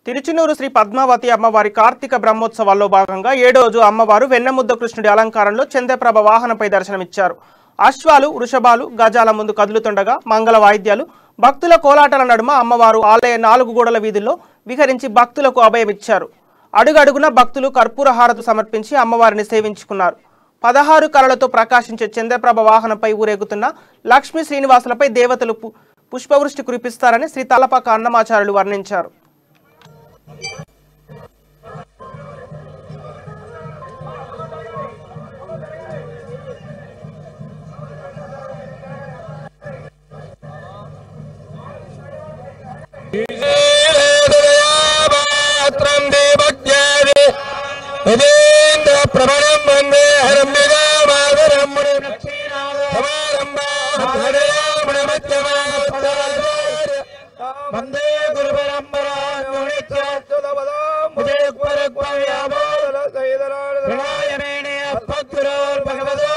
తిరుచునూరు శ్రీ పద్మావతి అమ్మవారి కార్తీక బ్రహ్మోత్సవాల్లో భాగంగా 7వ రోజు అమ్మవారు వెన్నముద్ద కృష్ణుడి అలంకారంలో చంద్రప్రభ వాహనంపై దర్శనమిచ్చారు. అశ్వాలు, వృషభాలు, గజాల ముందు కదులుతుండగా మంగళ వాయిద్యాలు, భక్తుల కోలాటల నడుమ అమ్మవారు ఆలయ 4 గోడల వీధుల్లో విహరించి భక్తులకు అభయమిచ్చారు. అడుగడుగున భక్తులు కర్పూర హారతి సమర్పించి అమ్మవారిని సేవించుకున్నారు. 16 కళలతో ప్రకాశించే చంద్రప్రభ వాహనంపై ఊరేగుతున్న లక్ష్మీ శ్రీనివాసులపై దేవతలు పుష్పవృష్టి కురిపిస్తారని శ్రీ తలపాక అన్నమాచార్యులు వర్ణించారు. వందే గురు పరంపరా భగవదో